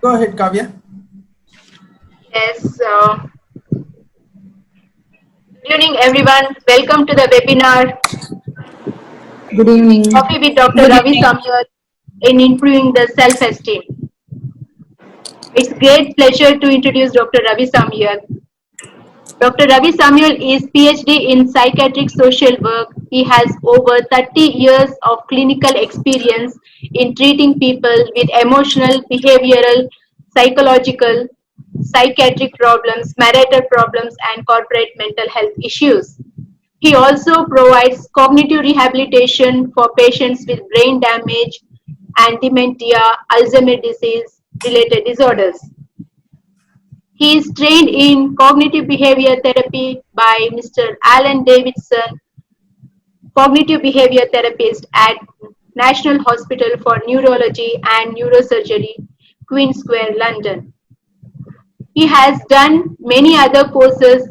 Go ahead, Kavya. Yes, good evening everyone. Welcome to the webinar Good evening. Coffee with Dr. Good Ravi evening. Samyal in improving the self-esteem. It's great pleasure to introduce Dr. Ravi Samyal. Dr. Ravi Samuel is PhD in psychiatric social work. He has over 30 years of clinical experience in treating people with emotional, behavioral, psychological, psychiatric problems, marital problems, and corporate mental health issues. He also provides cognitive rehabilitation for patients with brain damage and dementia, Alzheimer's disease related disorders. He is trained in cognitive behavior therapy by Mr. Alan Davidson, cognitive behavior therapist at National Hospital for Neurology and Neurosurgery, Queen Square, London. He has done many other courses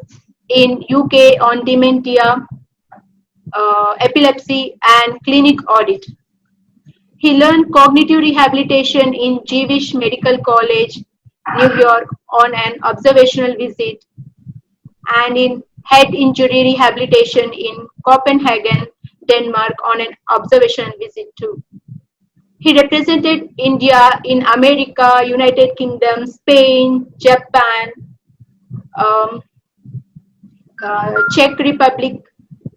in UK on dementia, epilepsy, and clinic audit. He learned cognitive rehabilitation in Jewish Medical College, New York, on an observational visit, and in head injury rehabilitation in Copenhagen, Denmark, on an observational visit too. He represented India in America, United Kingdom, Spain, Japan, um, Czech Republic,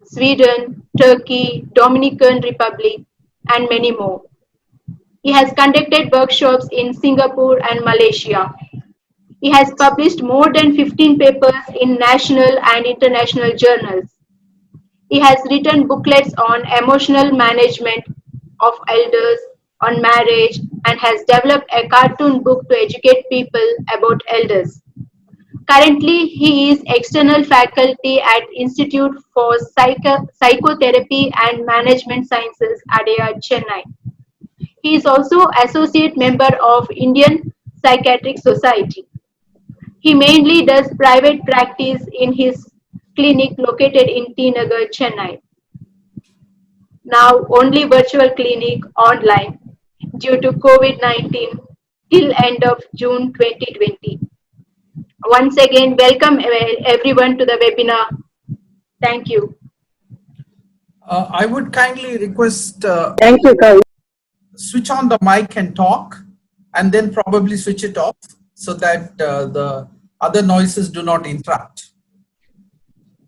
Sweden, Turkey, Dominican Republic, and many more. He has conducted workshops in Singapore and Malaysia. He has published more than 15 papers in national and international journals. He has written booklets on emotional management of elders, on marriage, and has developed a cartoon book to educate people about elders. Currently, he is external faculty at Institute for Psychotherapy and Management Sciences, ADEA, Chennai. He is also associate member of Indian Psychiatric Society. He mainly does private practice in his clinic located in T Nagar, Chennai. Now only virtual clinic online due to COVID-19 till end of June 2020. Once again, welcome everyone to the webinar. Thank you. I would kindly request Thank you, Kavi. switch on the mic and talk, and then probably switch it off so that the other noises do not interrupt.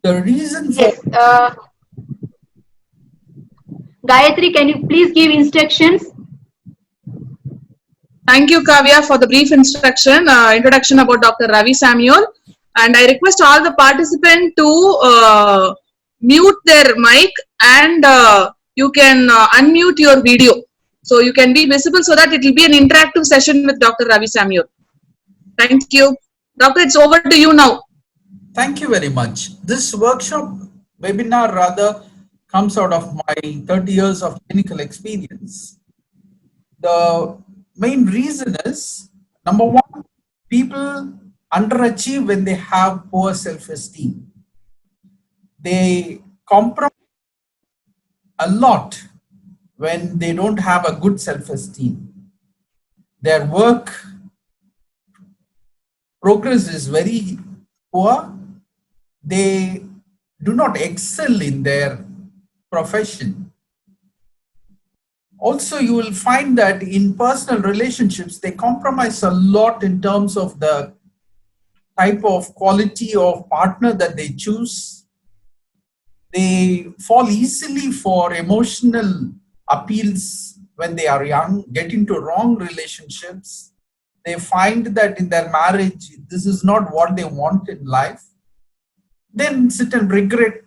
The reason for Yes, Gayatri, can you please give instructions? Thank you, Kavya, for the brief introduction about Dr. Ravi Samuel. And I request all the participants to mute their mic and you can unmute your video. So you can be visible so that it will be an interactive session with Dr. Ravi Samuel. Thank you. Doctor, it's over to you now. Thank you very much. This workshop webinar rather comes out of my 30 years of clinical experience. The main reason is, number one, people underachieve when they have poor self-esteem. They compromise a lot when they don't have a good self-esteem. Their work progress is very poor. They do not excel in their profession. Also, you will find that in personal relationships, they compromise a lot in terms of the type of quality of partner that they choose. They fall easily for emotional appeals when they are young, get into wrong relationships. They find that in their marriage, this is not what they want in life. Then sit and regret,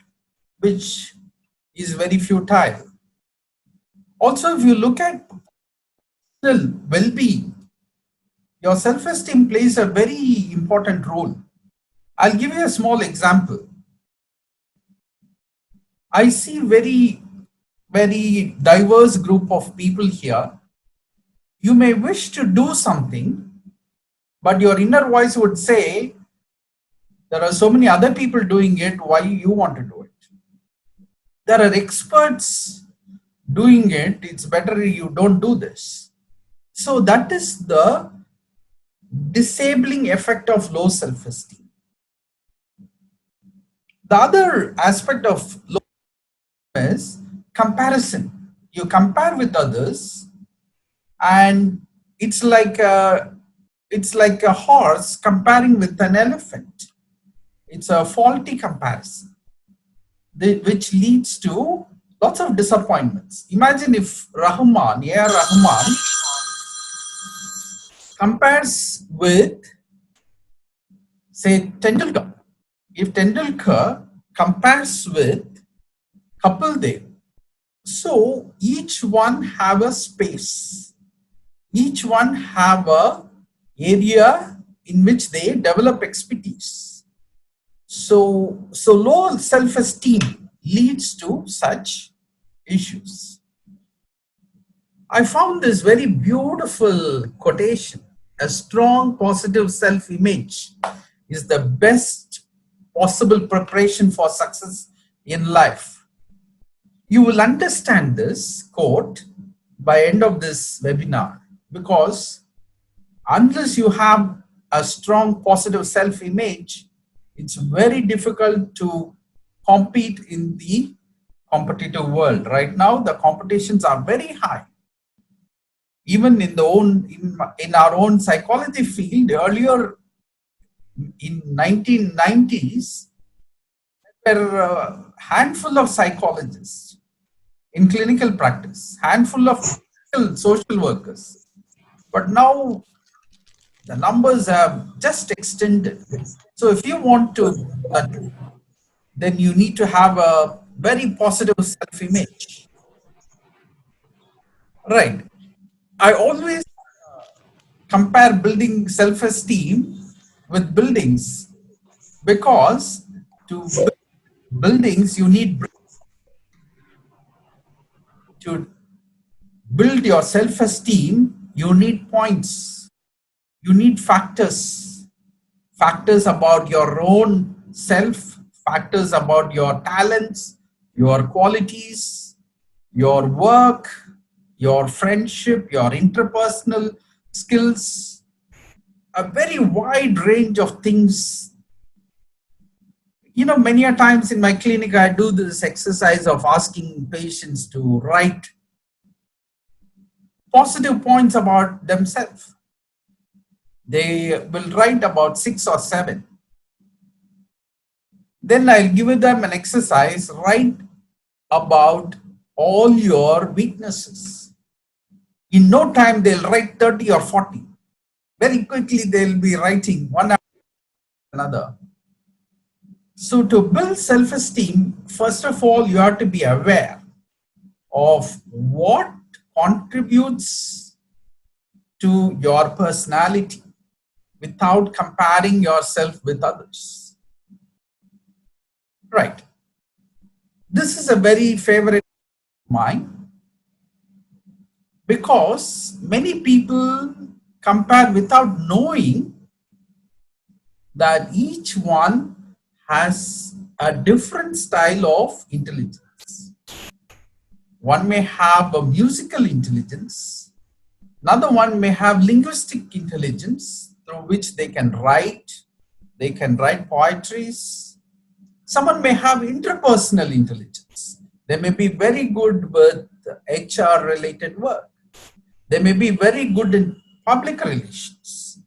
which is very futile. Also, if you look at personal well-being, your self-esteem plays a very important role. I'll give you a small example. I see very diverse group of people here. You may wish to do something, but your inner voice would say, there are so many other people doing it, why you want to do it? There are experts doing it, it's better you don't do this. So that is the disabling effect of low self-esteem. The other aspect of low is comparison. You compare with others, and it's like a horse comparing with an elephant. It's a faulty comparison, which leads to lots of disappointments. Imagine if A.R. Rahman compares with, say, Tendulkar. If Tendulkar compares with Kapil Dev, so each one have a space, each one have a area in which they develop expertise. So low self-esteem leads to such issues. I found this very beautiful quotation: a strong positive self-image is the best possible preparation for success in life. You will understand this quote by end of this webinar, because unless you have a strong positive self-image, it's very difficult to compete in the competitive world. Right now, the competitions are very high. Even in our own psychology field, earlier in 1990s, there were a handful of psychologists in clinical practice, handful of social workers. But now the numbers have just extended. So if you want to, then you need to have a very positive self-image. Right. I always compare building self-esteem with buildings, because to build buildings you need bricks. To build your self-esteem, you need points, you need factors about your own self, factors about your talents, your qualities, your work, your friendship, your interpersonal skills, a very wide range of things. You know, many a times in my clinic, I do this exercise of asking patients to write positive points about themselves. They will write about 6 or 7. Then I'll give them an exercise: write about all your weaknesses. In no time, they'll write 30 or 40. Very quickly, they'll be writing one after another. So to build self-esteem, first of all, you have to be aware of what contributes to your personality without comparing yourself with others. Right. This is a very favorite of mine, because many people compare without knowing that each one has a different style of intelligence. One may have a musical intelligence, another one may have linguistic intelligence through which they can write poetries. Someone may have interpersonal intelligence. They may be very good with HR related work. They may be very good in public relations.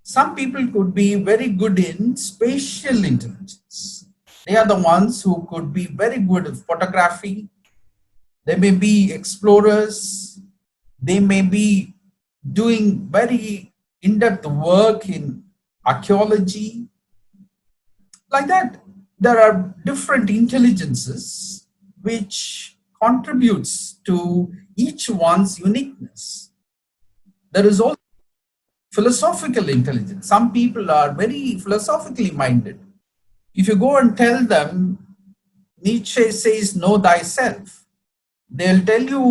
Some people could be very good in spatial intelligence. They are the ones who could be very good at photography. They may be explorers. They may be doing very in-depth work in archaeology. Like that, there are different intelligences which contributes to each one's uniqueness. There is also philosophical intelligence. Some people are very philosophically minded. If you go and tell them, Nietzsche says, know thyself, they'll tell you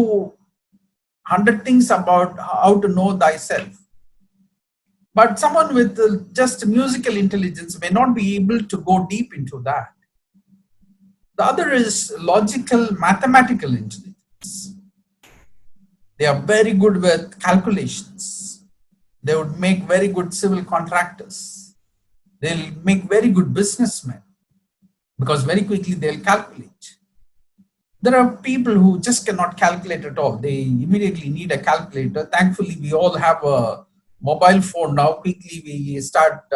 100 things about how to know thyself. But someone with just musical intelligence may not be able to go deep into that. The other is logical, mathematical intelligence. They are very good with calculations. They would make very good civil contractors. They'll make very good businessmen because very quickly they'll calculate. There are people who just cannot calculate at all. They immediately need a calculator. Thankfully, we all have a mobile phone now. Quickly we start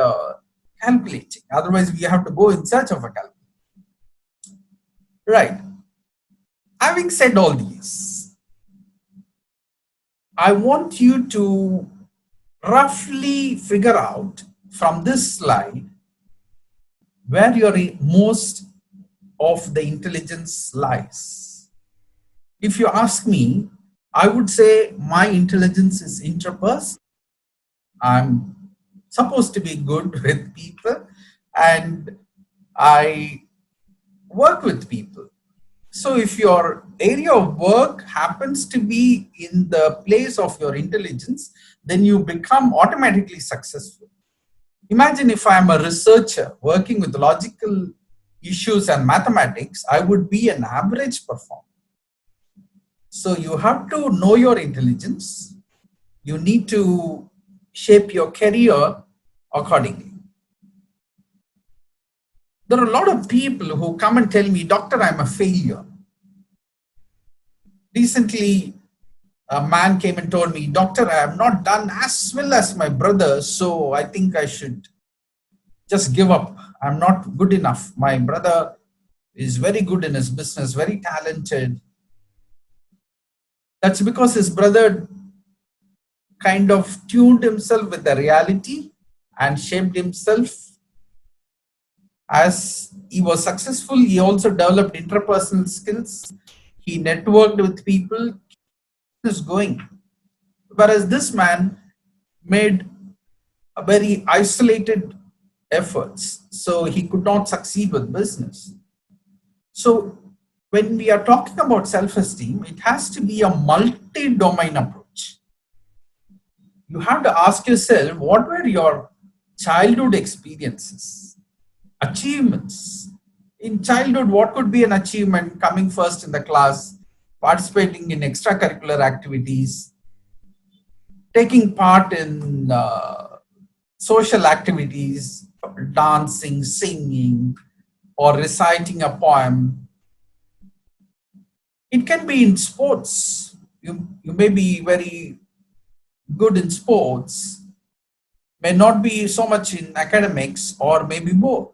calculating. Otherwise, we have to go in search of a calculator. Right. Having said all these, I want you to roughly figure out from this slide where your most of the intelligence lies. If you ask me, I would say my intelligence is interpersonal. I'm supposed to be good with people and I work with people. So if your area of work happens to be in the place of your intelligence, then you become automatically successful. Imagine if I am a researcher working with logical issues and mathematics, I would be an average performer. So you have to know your intelligence. You need to shape your career accordingly. There are a lot of people who come and tell me, Doctor, I'm a failure. Recently, a man came and told me, Doctor, I have not done as well as my brother, so I think I should just give up. I'm not good enough. My brother is very good in his business, very talented. That's because his brother kind of tuned himself with the reality and shaped himself. As he was successful, he also developed interpersonal skills. He networked with people. Is going. Whereas this man made a very isolated efforts, so he could not succeed with business. So when we are talking about self-esteem, it has to be a multi-domain approach. You have to ask yourself, what were your childhood experiences, achievements? In childhood, what could be an achievement? Coming first in the class, participating in extracurricular activities, taking part in social activities, dancing, singing, or reciting a poem. It can be in sports. You may be very good in sports, may not be so much in academics, or maybe both.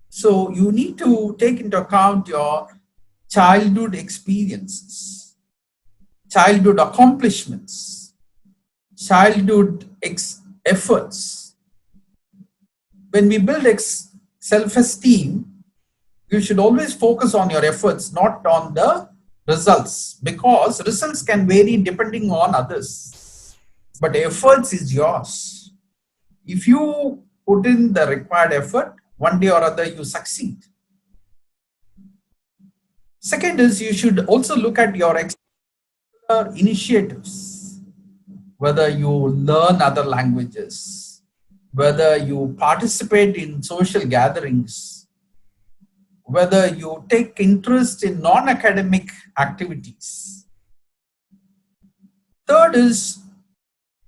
So you need to take into account your childhood experiences, childhood accomplishments, childhood efforts. When we build self-esteem, you should always focus on your efforts, not on the results, because results can vary depending on others. But efforts is yours. If you put in the required effort, one day or other you succeed. Second is, you should also look at your initiatives, whether you learn other languages, whether you participate in social gatherings, whether you take interest in non-academic activities. Third is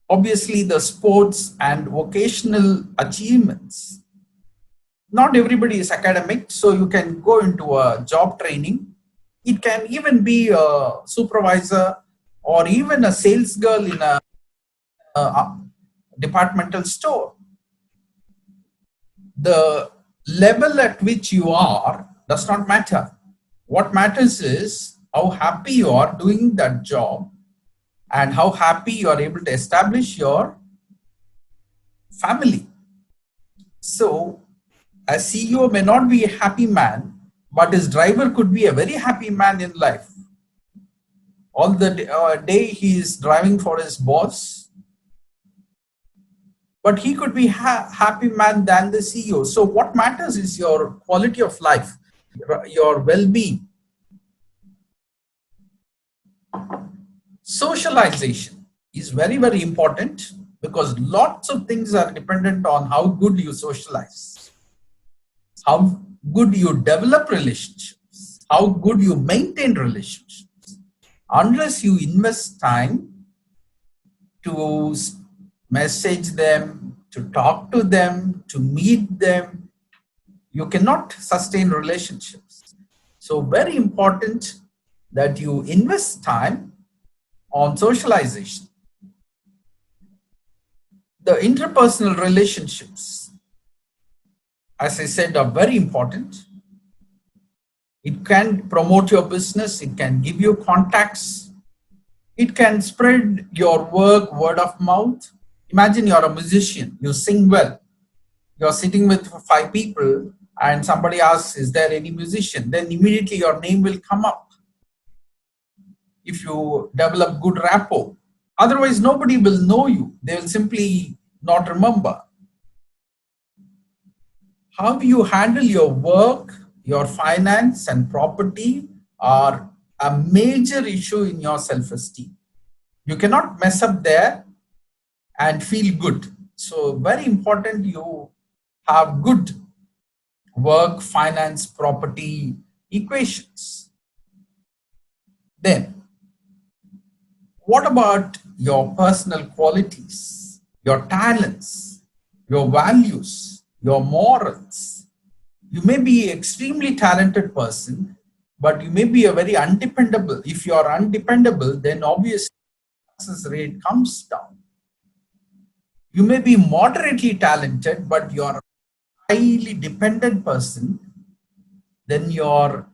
obviously the sports and vocational achievements. Not everybody is academic, so you can go into a job training. It can even be a supervisor or even a sales girl in a departmental store. The level at which you are does not matter. What matters is how happy you are doing that job and how happy you are able to establish your family. So a CEO may not be a happy man, but his driver could be a very happy man in life. All the day he is driving for his boss, but he could be happy man than the CEO. So what matters is your quality of life, your well-being. Socialization is very, very important because lots of things are dependent on how good you socialize, how good you develop relationships, how good you maintain relationships. Unless you invest time to message them, to talk to them, to meet them. You cannot sustain relationships. So very important that you invest time on socialization. The interpersonal relationships, as I said, are very important. It can promote your business, it can give you contacts, it can spread your work word of mouth. Imagine you're a musician, you sing well, you're sitting with 5 people and somebody asks, is there any musician? Then immediately your name will come up if you develop good rapport. Otherwise, nobody will know you. They will simply not remember. How you handle your work, your finance and property are a major issue in your self-esteem. You cannot mess up there and feel good. So very important you have good work, finance, property equations. Then, what about your personal qualities, your talents, your values, your morals? You may be an extremely talented person, but you may be a very undependable. If you are undependable, then obviously success rate comes down. You may be moderately talented, but you are a highly dependent person, then your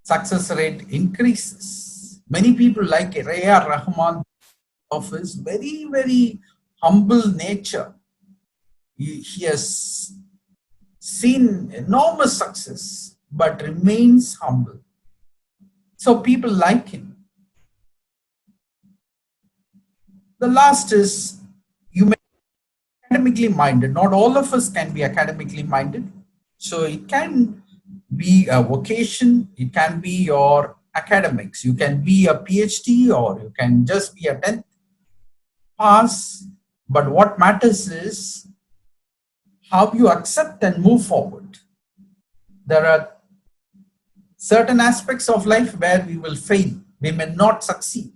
success rate increases. Many people like A.R. Rahman of his very, very humble nature. He has seen enormous success, but remains humble. So people like him. The last is, you may be academically minded. Not all of us can be academically minded. So it can be a vocation, it can be your academics. You can be a PhD or you can just be a 10th pass. But what matters is how you accept and move forward. There are certain aspects of life where we will fail. We may not succeed.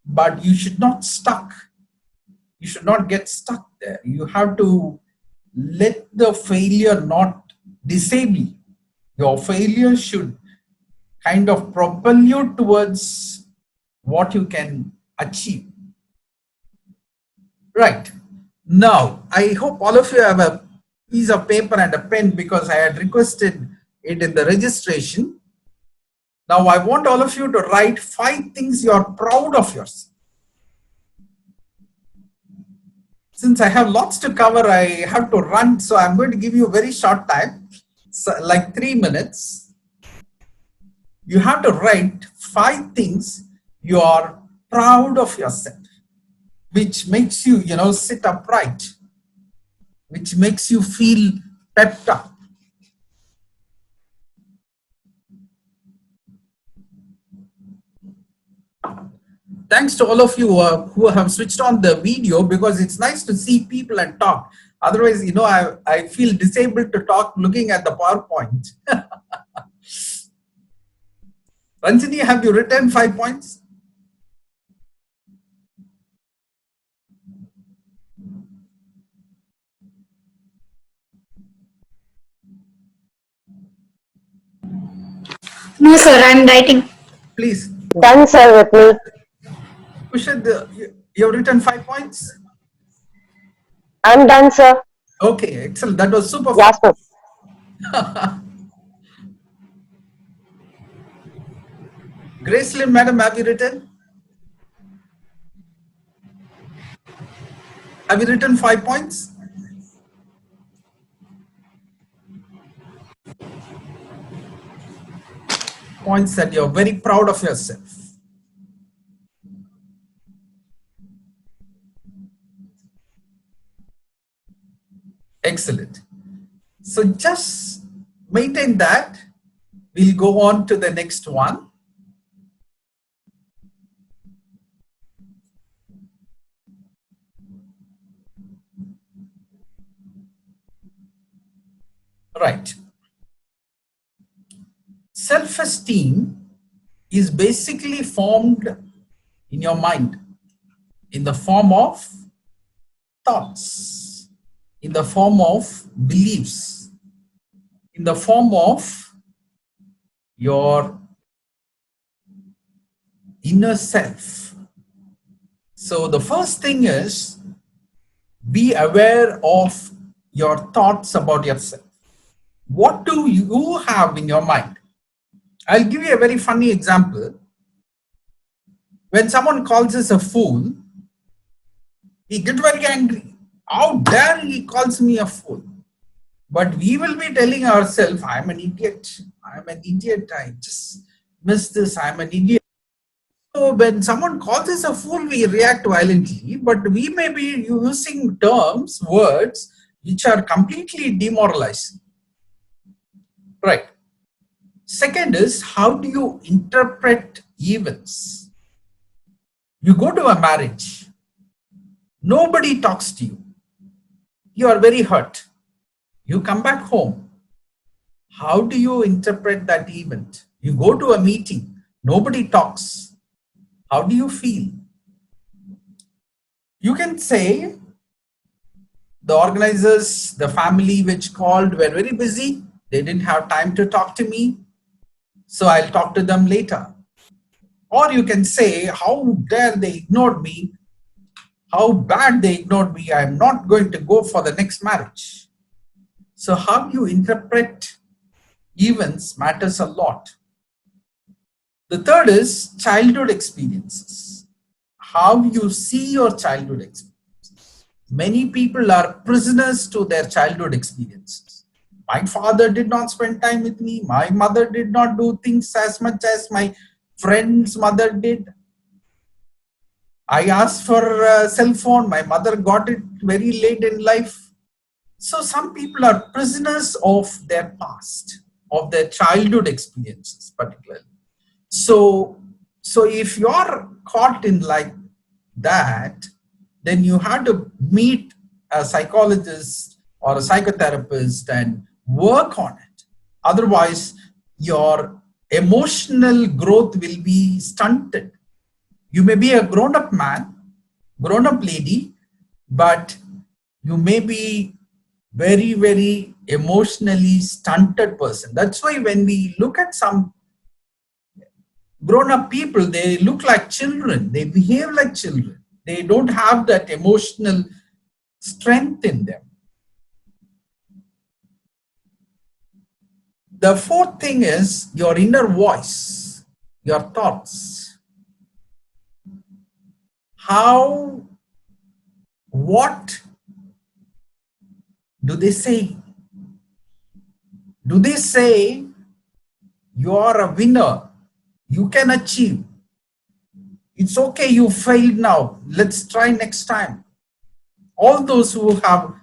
But you should not stuck. You should not get stuck there. You have to let the failure not disable you. Your failure should kind of propel you towards what you can achieve. Right. Now, I hope all of you have a piece of paper and a pen because I had requested it in the registration. Now, I want all of you to write 5 things you are proud of yourself. Since I have lots to cover, I have to run. So I'm going to give you a very short time, so like 3 minutes. You have to write 5 things you are proud of yourself, which makes you, sit upright, which makes you feel pepped up. Thanks to all of you who have switched on the video, because it's nice to see people and talk. Otherwise, I feel disabled to talk looking at the PowerPoint. Ranjini, have you written 5 points? No, sir, I'm writing. Please. Done, sir, with me. Kushad, you've written 5 points? I'm done, sir. Okay, excellent. That was super. Yes, sir. Gracelyn, madam, have you written? Have you written 5 points? Points that you're very proud of yourself. Excellent. So just maintain that. We'll go on to the next one. Right. Self-esteem is basically formed in your mind in the form of thoughts, in the form of beliefs, in the form of your inner self. So the first thing is, be aware of your thoughts about yourself. What do you have in your mind? I'll give you a very funny example. When someone calls us a fool, we get very angry. How dare he calls me a fool? But we will be telling ourselves, I'm an idiot. I'm an idiot. I just missed this. I'm an idiot. So when someone calls us a fool, we react violently, but we may be using terms, words, which are completely demoralizing. Right. Second is, how do you interpret events? You go to a marriage. Nobody talks to you. You are very hurt. You come back home. How do you interpret that event? You go to a meeting. Nobody talks. How do you feel? You can say, the organizers, the family which called were very busy. They didn't have time to talk to me. So I'll talk to them later. Or you can say, how dare they ignored me? How bad they ignored me. I'm not going to go for the next marriage. So how you interpret events matters a lot. The third is childhood experiences. How you see your childhood experiences. Many people are prisoners to their childhood experiences. My father did not spend time with me. My mother did not do things as much as my friend's mother did. I asked for a cell phone. My mother got it very late in life. So some people are prisoners of their past, of their childhood experiences particularly. So if you're caught in like that, then you have to meet a psychologist or a psychotherapist and work on it. Otherwise, your emotional growth will be stunted. You may be a grown-up man, grown-up lady, but you may be very, very emotionally stunted person. That's why when we look at some grown-up people, they look like children. They behave like children. They don't have that emotional strength in them. The fourth thing is your inner voice, your thoughts. What do they say? Do they say you are a winner? You can achieve. It's okay, you failed now. Let's try next time. All those who have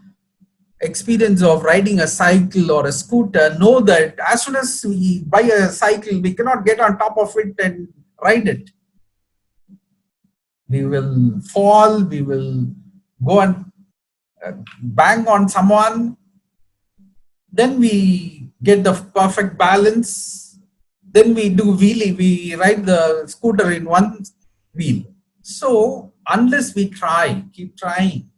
experience of riding a cycle or a scooter know that as soon as we buy a cycle, we cannot get on top of it and ride it. We will fall, we will go and bang on someone. Then we get the perfect balance. Then we do wheelie, we ride the scooter in one wheel. So unless we try, keep trying,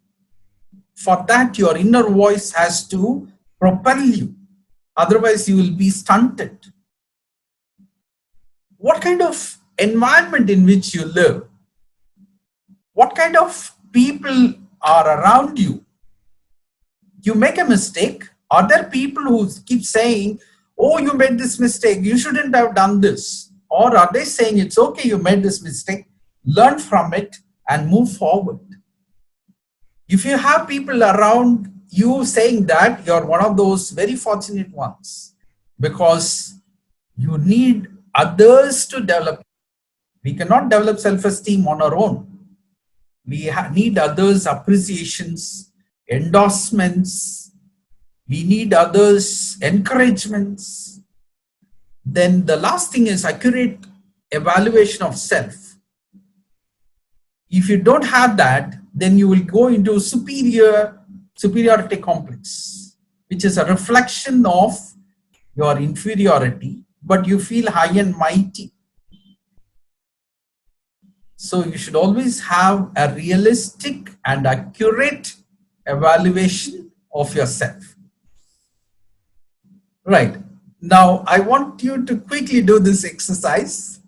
for that your inner voice has to propel you. Otherwise you will be stunted. What kind of environment in which you live? What kind of people are around you? You make a mistake. Are there people who keep saying, oh, you made this mistake, you shouldn't have done this? Or are they saying, it's okay, you made this mistake, learn from it and move forward? If you have people around you saying that, you're one of those very fortunate ones, because you need others to develop. We cannot develop self-esteem on our own. We need others' appreciations, endorsements. We need others' encouragements. Then the last thing is accurate evaluation of self. If you don't have that, then you will go into superiority complex, which is a reflection of your inferiority, but you feel high and mighty. So you should always have a realistic and accurate evaluation of yourself. Right. Now, I want you to quickly do this exercise.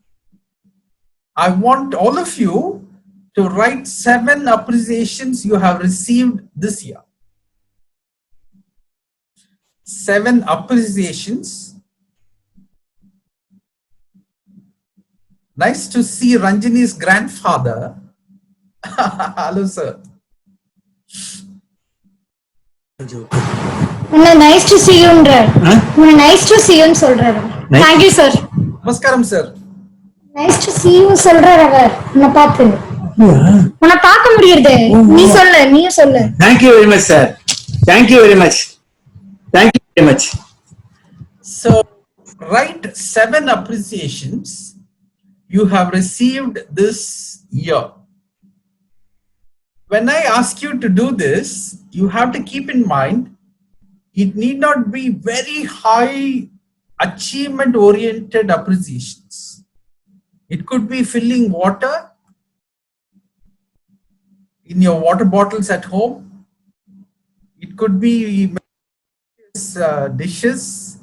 I want all of you to write 7 appreciations you have received this year. 7 appreciations. Nice to see Ranjini's grandfather. Hello, sir. Nice to see you, nice to see you, thank you, sir. Namaskaram, sir. Nice to see you, Thank you very much, sir. Thank you very much. Thank you very much. So, write 7 appreciations you have received this year. When I ask you to do this, you have to keep in mind, it need not be very high achievement oriented appreciations. It could be filling water in your water bottles at home. It could be dishes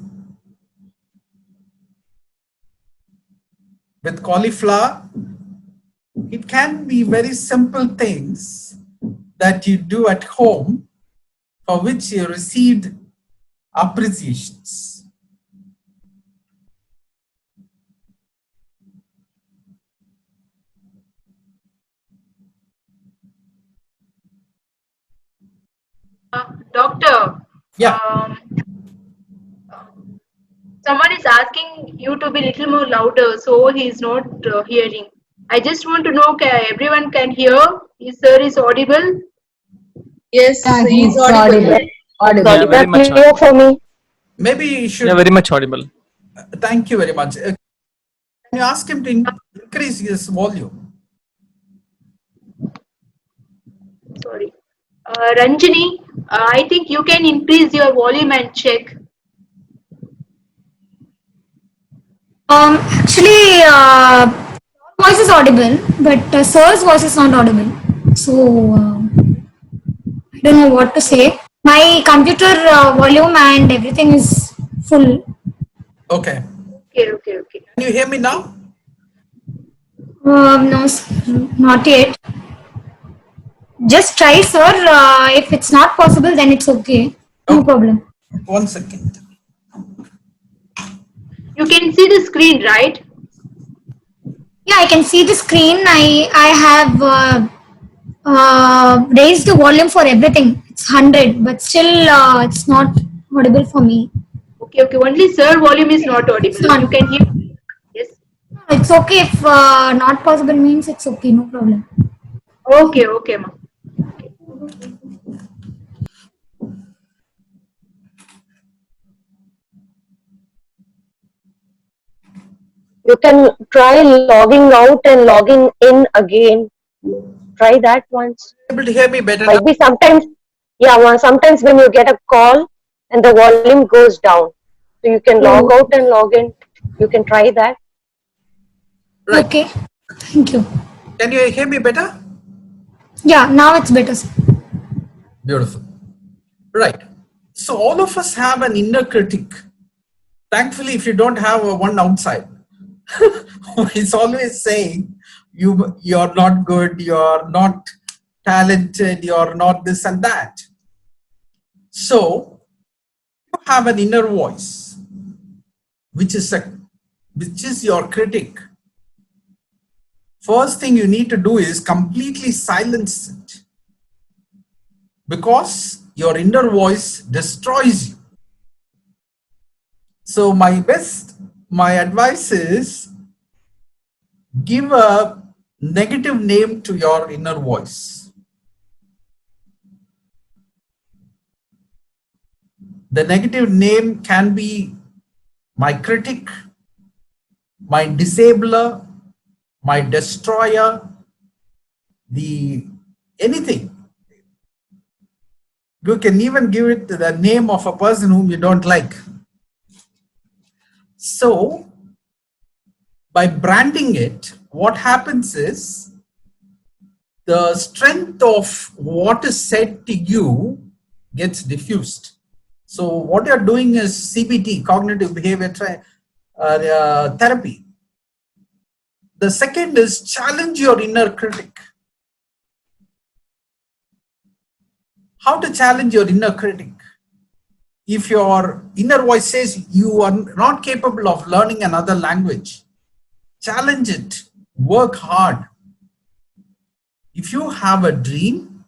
with cauliflower. It can be very simple things that you do at home for which you received appreciations. Doctor, Yeah. Someone is asking you to be a little more louder, so he is not hearing. I just want to know, everyone can hear? Is sir is audible? Yes, Yeah, he is he's audible. audible. Yeah, very much clear for me. Maybe you should. Yeah, very much audible. Thank you very much. Can you ask him to increase his volume? Sorry. Ranjini, I think you can increase your volume and check. Actually, voice is audible, but sir's voice is not audible. So, I don't know what to say. My computer volume and everything is full. Okay. Okay. Can you hear me now? No, not yet. Just try, sir. If it's not possible, then it's okay. No problem. 1 second. You can see the screen, right? Yeah, I can see the screen. I have raised the volume for everything. It's 100, but still it's not audible for me. Okay. Only sir volume is not audible. You can hear. Yes. It's okay if not possible means it's okay. No problem. Okay, ma. You can try logging out and logging in again. Try that once. Able to hear me better now? Might be sometimes, sometimes when you get a call and the volume goes down. So you can log out and log in. You can try that. Right. Okay. Thank you. Can you hear me better? Yeah, now it's better, sir. Beautiful. Right. So all of us have an inner critic. Thankfully, if you don't have one outside, it's always saying you're not good, you're not talented, you're not this and that. So you have an inner voice, which is your critic. First thing you need to do is completely silence it, because your inner voice destroys you. So my advice is, give a negative name to your inner voice. The negative name can be my critic, my disabler, my destroyer, anything. You can even give it the name of a person whom you don't like. So, by branding it, what happens is, the strength of what is said to you gets diffused. So what you're doing is CBT, cognitive behavior therapy. The second is challenge your inner critic. How to challenge your inner critic? If your inner voice says you are not capable of learning another language, challenge it, work hard. If you have a dream,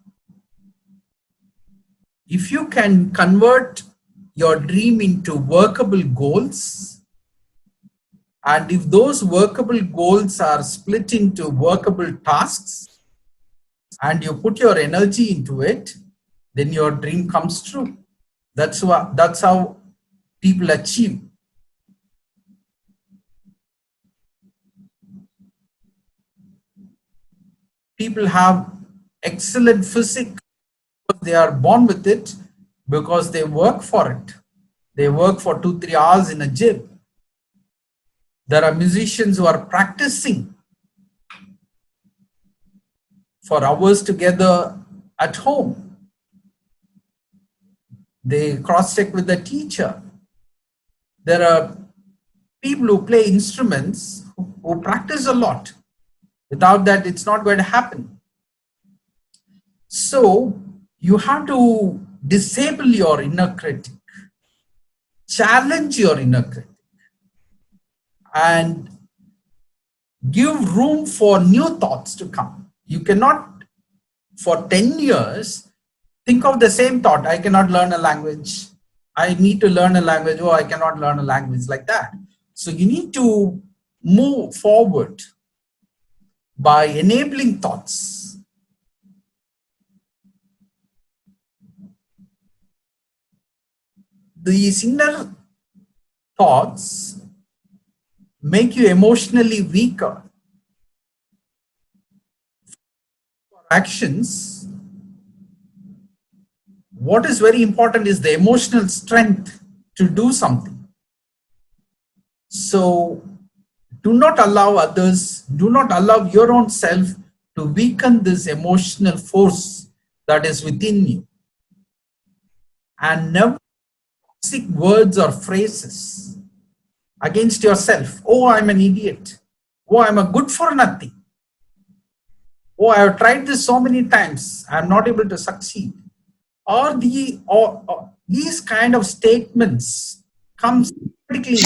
if you can convert your dream into workable goals, and if those workable goals are split into workable tasks, and you put your energy into it, then your dream comes true. That's how people achieve. People have excellent physique because they are born with it, because they work for it. They work for 2-3 hours in a gym. There are musicians who are practicing for hours together at home. They cross-check with the teacher. There are people who play instruments who practice a lot. Without that, it's not going to happen. So you have to disable your inner critic, challenge your inner critic, and give room for new thoughts to come. You cannot, for 10 years, think of the same thought. I cannot learn a language. I need to learn a language. Oh, I cannot learn a language, like that. So you need to move forward by enabling thoughts. These inner thoughts make you emotionally weaker. For actions, what is very important is the emotional strength to do something. So do not allow others, do not allow your own self to weaken this emotional force that is within you. And never seek words or phrases against yourself. Oh, I'm an idiot. Oh, I'm a good for nothing. Oh, I have tried this so many times. I'm not able to succeed. Or these kind of statements come critically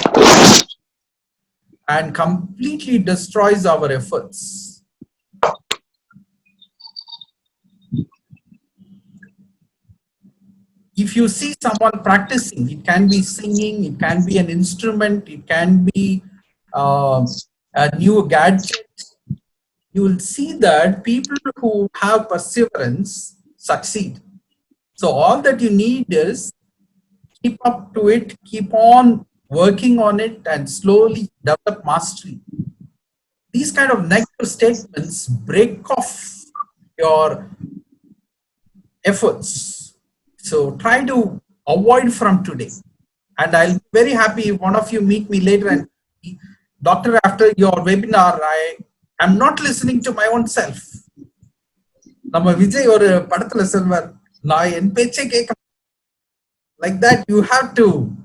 and completely destroys our efforts. If you see someone practicing, it can be singing, it can be an instrument, it can be a new gadget, you will see that people who have perseverance succeed. So all that you need is keep up to it, keep on working on it, and slowly develop mastery. These kind of negative statements break off your efforts. So try to avoid from today. And I'll be very happy if one of you meet me later and doctor, after your webinar, I am not listening to my own self. Nama Vijay or Padathula Selvar, like that, you have to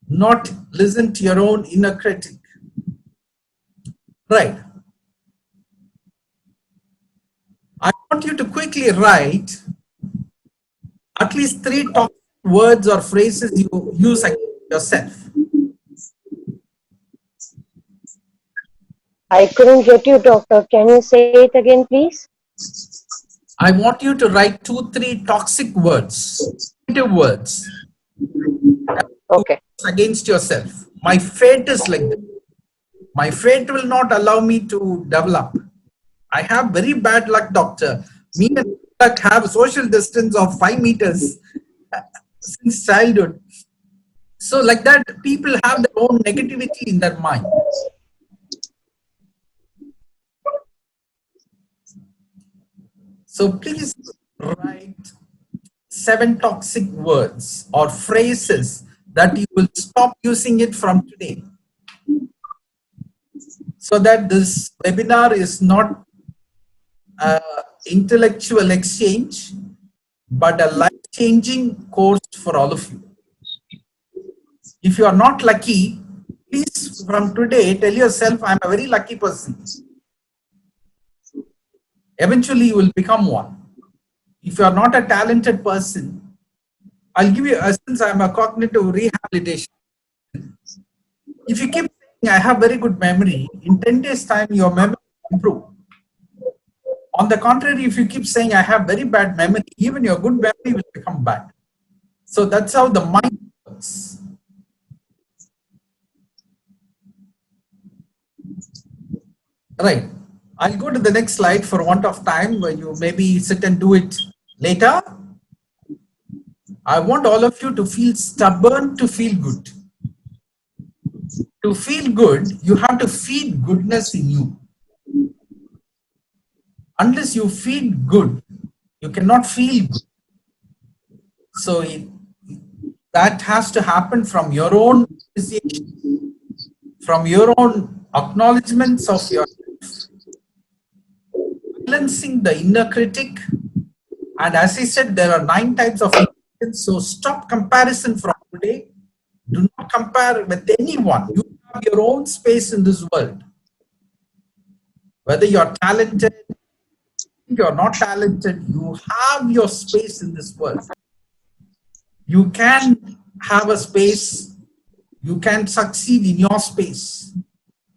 not listen to your own inner critic. Right. I want you to quickly write at least 3 top words or phrases you use against yourself. I couldn't get you, doctor. Can you say it again, please? I want you to write 2-3 toxic words, negative words. Okay. Against yourself. My fate is like this. My fate will not allow me to develop. I have very bad luck, doctor. Me and luck have a social distance of 5 meters since childhood. So like that, people have their own negativity in their mind. So please write 7 toxic words or phrases that you will stop using it from today, so that this webinar is not intellectual exchange, but a life-changing course for all of you. If you are not lucky, please from today tell yourself, I'm a very lucky person. Eventually you will become one. If you are not a talented person, I'll give you, since I'm a cognitive rehabilitation, if you keep saying, I have very good memory, in 10 days time, your memory will improve. On the contrary, if you keep saying, I have very bad memory, even your good memory will become bad. So that's how the mind works. Right. I'll go to the next slide for want of time, where you maybe sit and do it later. I want all of you to feel stubborn to feel good. To feel good, you have to feed goodness in you. Unless you feed good, you cannot feel good. So that has to happen from your own appreciation, from your own acknowledgements of yourself, silencing the inner critic. And as I said, there are 9 types of intelligence. So stop comparison from today. Do not compare with anyone. You have your own space in this world. Whether you're talented, you're not talented, you have your space in this world. You can have a space, you can succeed in your space,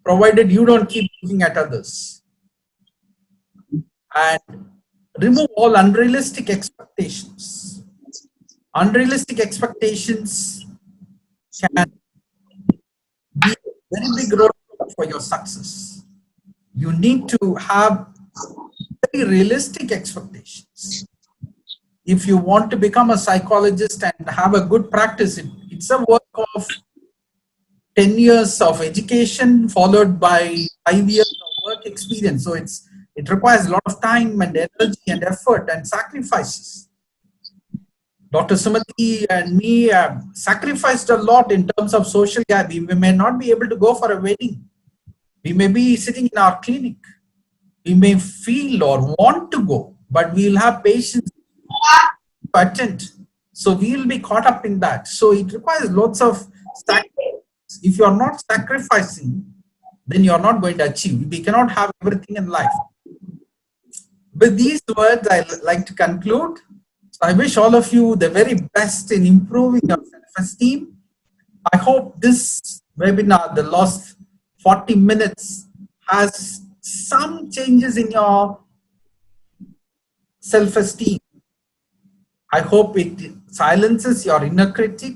provided you don't keep looking at others. And remove all unrealistic expectations. Unrealistic expectations can be a very big road for your success. You need to have very realistic expectations. If you want to become a psychologist and have a good practice, it's a work of 10 years of education followed by 5 years of work experience. So it requires a lot of time and energy and effort and sacrifices. Dr. Sumati and me have sacrificed a lot in terms of social gathering. We may not be able to go for a wedding. We may be sitting in our clinic. We may feel or want to go, but we will have patience to attend. So we will be caught up in that. So it requires lots of sacrifice. If you are not sacrificing, then you are not going to achieve. We cannot have everything in life. With these words, I like to conclude. So I wish all of you the very best in improving your self-esteem. I hope this webinar, the last 40 minutes, has some changes in your self-esteem. I hope it silences your inner critic,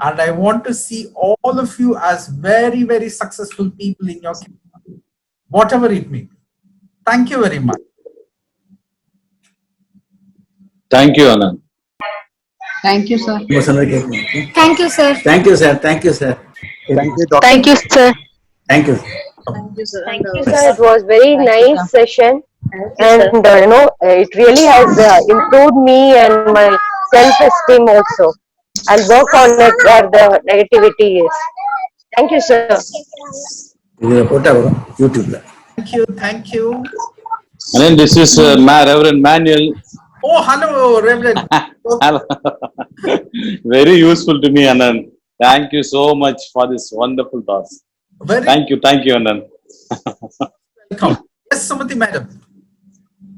and I want to see all of you as very, very successful people in your career, whatever it may be. Thank you very much. Thank you, Anand. Thank you, sir. Thank you, sir. Thank you, sir. Thank you, sir. Thank you, sir. Thank you. Thank you, sir. Thank you, sir. It was very nice session, and it really has improved me and my self-esteem also. I'll work on it where the negativity is. Thank you, sir. YouTube. Thank you. Thank you. And then this is Reverend Manuel. Oh, hello, Reverend. Very useful to me, Anand. Thank you so much for this wonderful thoughts. Thank you, Anand. Welcome. Yes, Sumati, madam.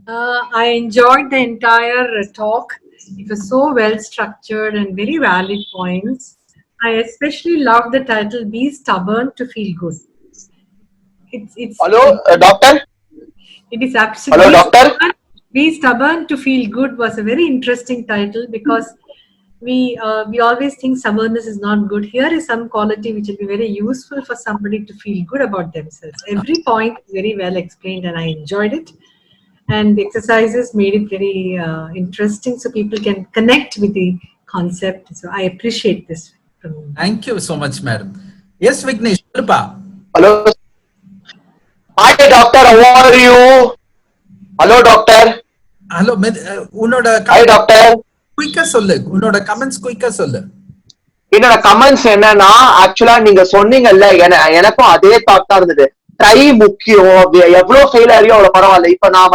I enjoyed the entire talk. It was so well structured and very valid points. I especially loved the title, Be Stubborn to Feel Good. Hello, doctor? It is absolutely. Hello, doctor? Be Stubborn to Feel Good was a very interesting title, because we always think stubbornness is not good. Here is some quality which will be very useful for somebody to feel good about themselves. Every point is very well explained and I enjoyed it. And the exercises made it very interesting so people can connect with the concept. So I appreciate this from you. Thank you so much, madam. Yes, Vignesh. Hello. Hi, doctor. How are you? Hello, doctor. Hello. Hi, doctor. Quicker sollu. Unoda comments quicker sollu. என்னோட comments என்னன்னா, ஆக்சுவலா நீங்க சொன்னீங்கல்ல, எனக்கும் அதே thought தான் இருந்தது. Try முக்கியம், எவ்வளவு ஃபெயில் ஆகியோ அவ்வளவு பரவாயில்ல. இப்ப நான்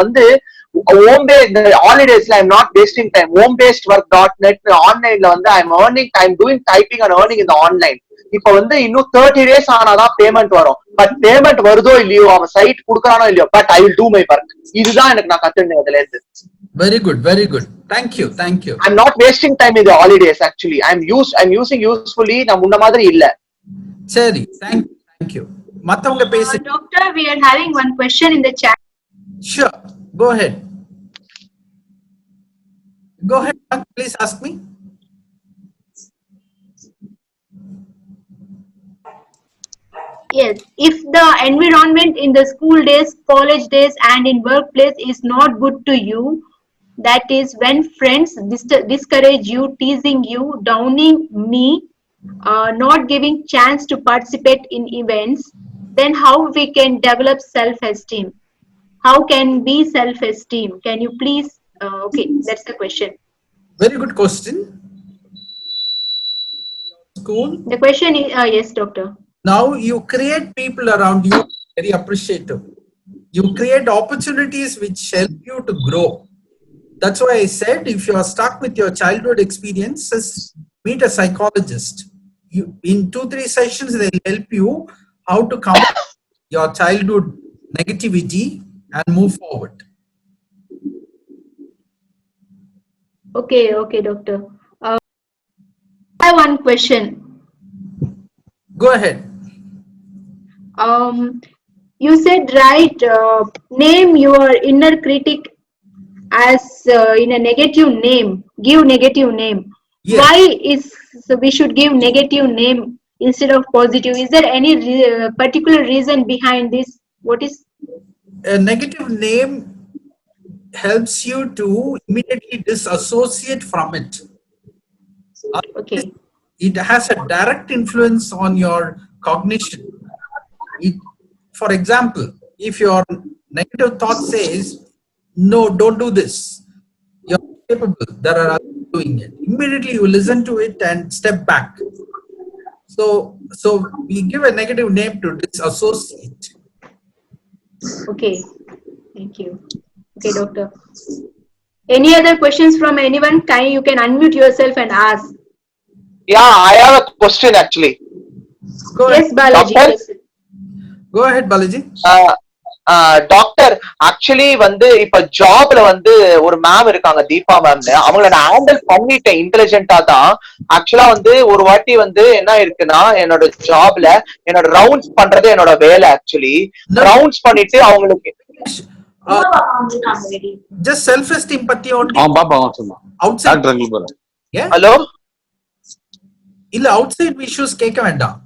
home based holidays I'm not wasting time. Home based work.net online la வந்து I'm earning, I'm doing typing and earning in the online. இப்போ வந்து இன்னும் 30 days ஆனாதான் பேமெண்ட் வரும். பட் பேமெண்ட் வருதோ இல்லையோ, அவன் சைட் கொடுக்கறானோ இல்லையோ, but I will do my work. இதுதான் எனக்கு நான் கத்துக்கிட்டேன் அதுல இருந்து. Very good, very good. Thank you, thank you. I'm not wasting time in the holidays actually. I'm using usefully. நான் முன்ன மாதிரி இல்ல. சரி, thank you. மத்தவங்க பேசு. Doctor, we are having one question in the chat. Sure, go ahead. Go ahead, please ask me. Yes, if the environment in the school days, college days and in workplace is not good to you, that is when friends discourage you, teasing you, downing me, not giving chance to participate in events, then how we can develop self-esteem? How can be self-esteem? Can you please, okay, that's the question. Very good question. School? The question is, yes, doctor. Now you create people around you very appreciative. You create opportunities which help you to grow. That's why I said if you are stuck with your childhood experiences, meet a psychologist. In 2-3 sessions they'll help you how to come out your childhood negativity and move forward. Okay, doctor. I have one question. Go ahead. You said right, name your inner critic as in a negative name, give negative name. Yes. Why is so we should give negative name instead of positive? Is there any particular reason behind this? What is a negative name? Helps you to immediately disassociate from it. Okay. It has a direct influence on your cognition. For example, if your negative thought says, no, don't do this, you're capable, there are others doing it, immediately you listen to it and step back. So we give a negative name to disassociate. Okay, thank you. Okay, doctor. Any other questions from anyone? You can unmute yourself and ask. Yeah, I have a question actually. Go ahead. Yes, Balaji. Doctor? Go ahead, Balaji. Doctor actually வந்து இப்ப ஜாப்ல வந்து ஒரு ma'am இருக்காங்க, Deepa ma'am. அவங்கள நான் handle பண்ணிட்டேன் இன்டெலிஜென்ட்டா தான். ஆக்சுவலா வந்து ஒரு வாட்டி வந்து என்ன இருக்குன்னா, என்னோட ஜாப்ல என்னோட ரவுண்ட்ஸ் பண்றது என்னோட வேலை. ஆக்சுவலி ரவுண்ட்ஸ் பண்ணிட்டு அவங்களுக்கு just self-esteem பத்தி outside ஹலோ இல்ல outside issues கேட்க வேண்டாம்.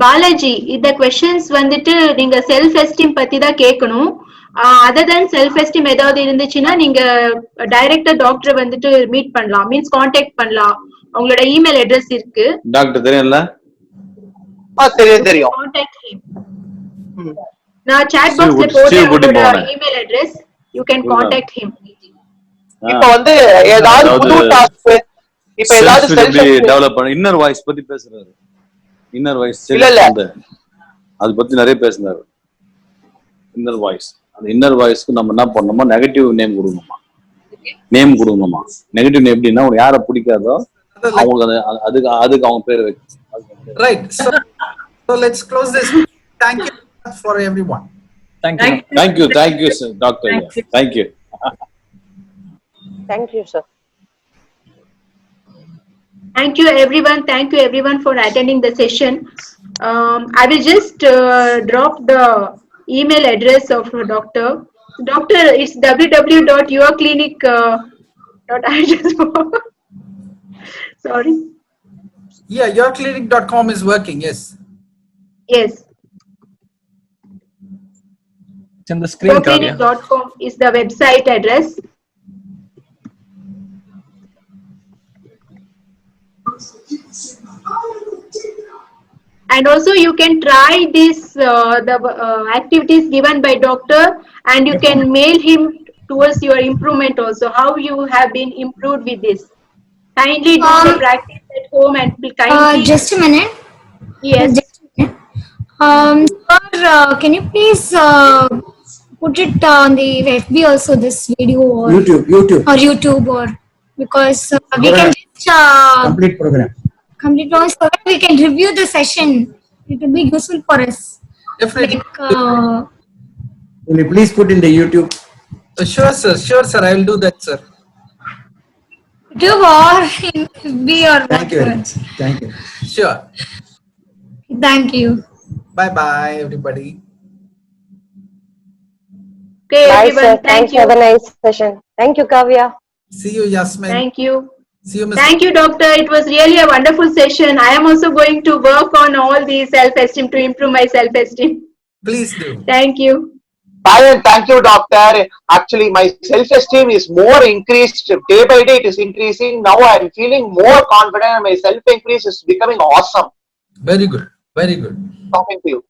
பாலாஜி, இந்த क्वेश्चंस வந்துட்டு நீங்க செல்ஃப் எஸ்டீம் பத்தி தான் கேட்கணும். அதர் தென் செல்ஃப் எஸ்டீம் ஏதாவது இருந்துச்சுன்னா நீங்க டைரக்டா டாக்டர் வந்துட்டு மீட் பண்ணலாம், மீன்ஸ் கான்டாக்ட் பண்ணலாம். அவங்களோட இமெயில் அட்ரஸ் இருக்கு. டாக்டர் தெரியும்ல? தெரியும். Contact him. நான் chat boxல போடுறேன் உங்களோட email address. You can contact him. இப்போ வந்து ஏதாவது புது டாஸ்க், இப்போ ஏதாவது செல்ஃப் டெவலப் பண்ண இன்னர் வாய்ஸ் பத்தி பேசுறாரு. இன்னர் வாய்ஸ் அது பத்தி நிறைய பேசினாரு. இன்னர் வாய்ஸ், அந்த இன்னர் வாய்ஸ்க்கு நம்ம என்ன பண்ணணுமா, நெகட்டிவ் நேம் கொடுக்கணுமா. நெகட்டிவ் நேம் எப்படின்னா, யாரை பிடிக்காதோ அவங்களுக்கு அதுக்கு அவங்க பேர் வைக்கணும். Right. So let's close this. Thank you for everyone. Thank you, sir, doctor. Thank you. Thank you, sir. Thank you everyone for attending the session. I will just drop the email address of doctor. Doctor, it's www.yourclinic. Sorry. Yeah, yourclinic.com is working. Yes. Yes. It's on the screen. Yourclinic.com is the website address. And also you can try this the activities given by doctor, and you can mail him towards your improvement also, how you have been improved with this. Kindly do the practice at home and kindly. Just a minute. Yes. Just a minute. Sir, can you please put it on the FB also, this video, or YouTube, or because we can just Complete program. complete on, so that we can review the session. It will be useful for us. Definitely. Like, Will you please put in the YouTube? Sure, sir. Sure, sir. I will do that, sir. YouTube or in FB or Thank you very whatever. much. Thank you. Sure. Thank you. Bye-bye, everybody. Okay, Bye, everyone. sir. Thank Thanks. you. Have a nice session. Thank you, Kavya. See you, Yasmin. Thank you. See you, Mr. Thank you, doctor. It was really a wonderful session. I am also going to work on all the self-esteem to improve my self-esteem. Please do. Thank you. Bye and thank you, doctor. Actually, my self-esteem is more increased. Day by day, it is increasing. Now I am feeling more confident. My self-increase is becoming awesome. Very good. Very good. Talking to you.